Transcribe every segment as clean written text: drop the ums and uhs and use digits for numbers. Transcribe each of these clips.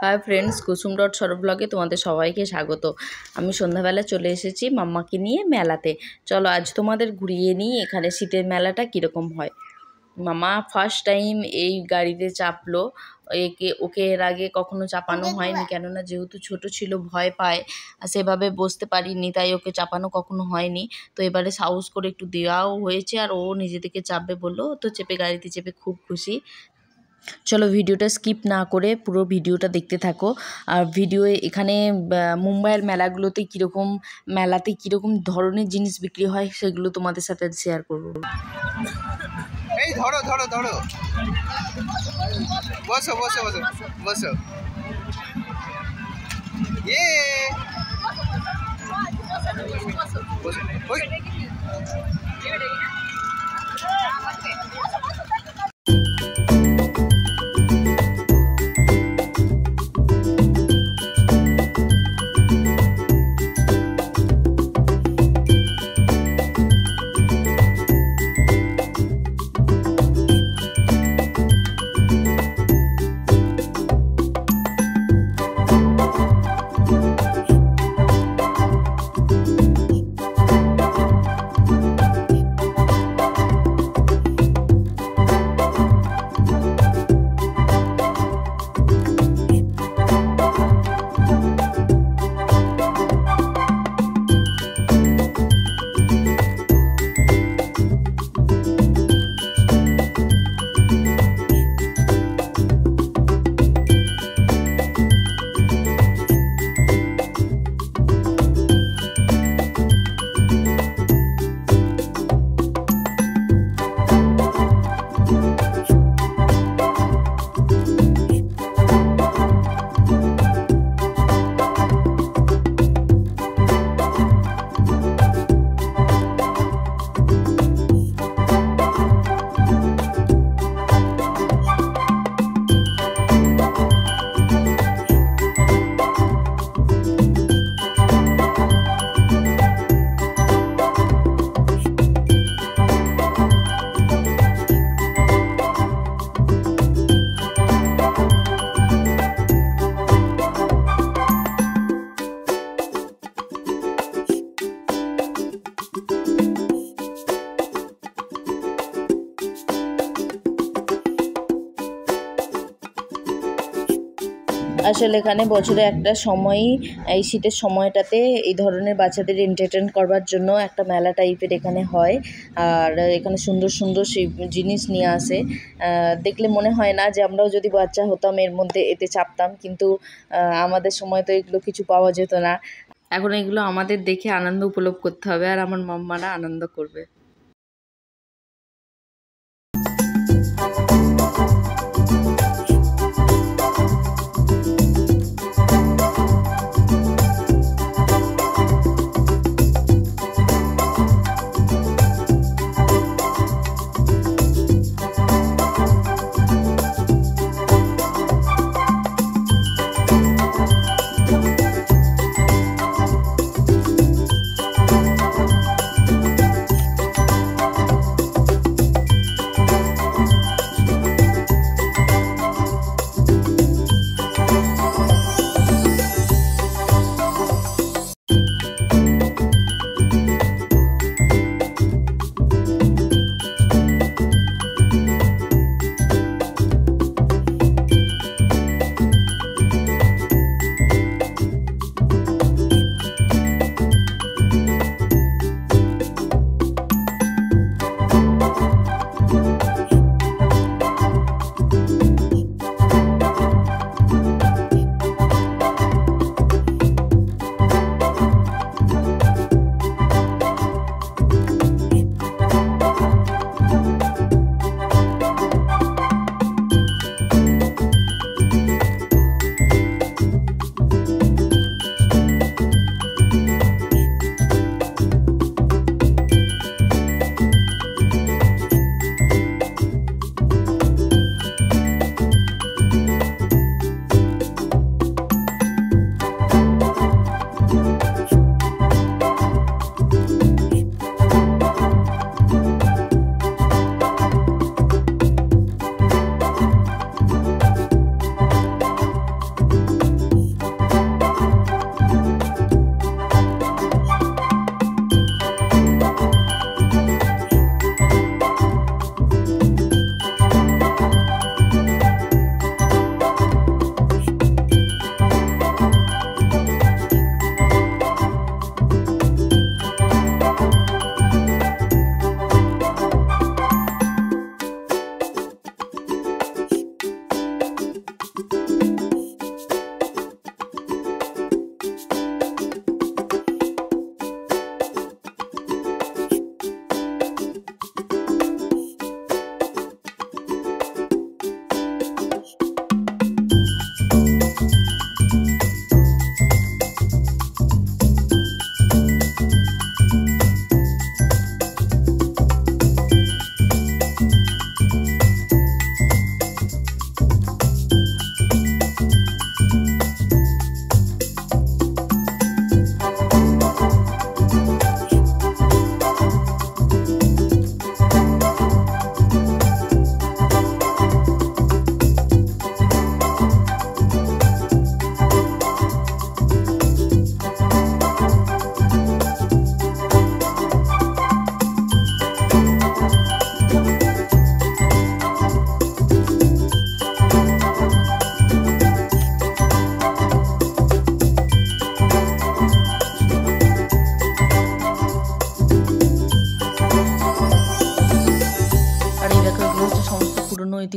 Hi friends, কুসুম dot সরব ব্লগে তোমাদের সবাইকে স্বাগত। আমি সন্ধ্যাবেলা চলে এসেছি মাম্মাকে নিয়ে মেলাতে। চলো আজ তোমাদের ঘুরিয়ে নিই এখানে শীতের মেলাটা কীরকম হয়। মামা ফার্স্ট টাইম এই গাড়িতে চাপলো। ওকে এর আগে কখনো চাপানো হয়নি, কেননা যেহেতু ছোট ছিল ভয় পায়, সেভাবে বসতে পারিনি, তাই ওকে চাপানো কখনো হয়নি। তো এবারে সাহস করে একটু দেওয়াও হয়েছে, আর ও নিজে থেকে চাপবে বললো, তো গাড়িতে চেপে খুব খুশি। চলো ভিডিওটা স্কিপ না করে পুরো ভিডিওটা দেখতে থাকো। আর এখানে মুম্বাইয়ের মেলাতে কীরকম ধরনের জিনিস বিক্রি হয় সেগুলো তোমাদের সাথে শেয়ার করবো। এই ধরো ধরো ধরো, বসো বসো বসো বসো। আসলে এখানে বছরে একটা সময়ই, এই শীতের সময়টাতে এই ধরনের বাচ্চাদের এন্টারটেন করবার জন্য একটা মেলা টাইপের এখানে হয়। আর এখানে সুন্দর সুন্দর সেই জিনিস নিয়ে আসে। দেখলে মনে হয় না যে আমরাও যদি বাচ্চা হতাম এতে চাপতাম, কিন্তু আমাদের সময় তো এগুলো কিছু পাওয়া যেত না। এখন এগুলো আমাদের দেখে আনন্দ উপলব্ধ করতে হবে, আর আমার মাম্মারা আনন্দ করবে।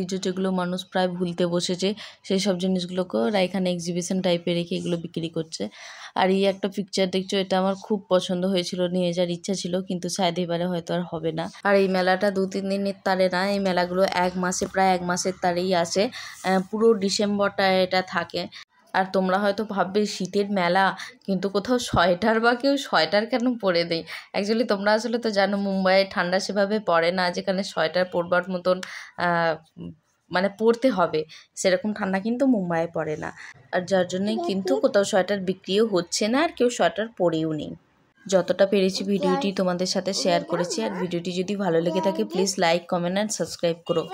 ঐতিহ্য যেগুলো মানুষ প্রায় ভুলতে বসেছে, সেই সব জিনিসগুলোকেও ওরা এখানে এক্সিবিশন টাইপে রেখে এগুলো বিক্রি করছে। আর এই একটা পিকচার দেখছো, এটা আমার খুব পছন্দ হয়েছিল, নিয়ে যাওয়ার ইচ্ছা ছিল, কিন্তু শায়দ এবারে হয়তো আর হবে না। আর এই মেলাটা 2-3 দিনের তারে না, এই মেলাগুলো প্রায় 1 মাসের তারেই আসে। পুরো ডিসেম্বরটা এটা থাকে। আর তোমরা হয়তো ভাববে শীতের মেলা, কিন্তু কোথাও সোয়েটার বা কেউ সোয়েটার কেন পরে দেয়? অ্যাকচুয়ালি তোমরা আসলে তো জানো মুম্বাইয়ে ঠান্ডা সেভাবে পড়ে না, যেখানে সোয়েটার পরবার মতন মানে পরতে হবে, সেরকম ঠান্ডা কিন্তু মুম্বাইয়ে পড়ে না। আর যার জন্যই কিন্তু কোথাও সোয়েটার বিক্রিও হচ্ছে না, আর কেউ সোয়েটার পরেও নেই। যতটা পেরেছি ভিডিওটি তোমাদের সাথে শেয়ার করেছি। আর ভিডিওটি যদি ভালো লেগে থাকে please like, comment and subscribe করো।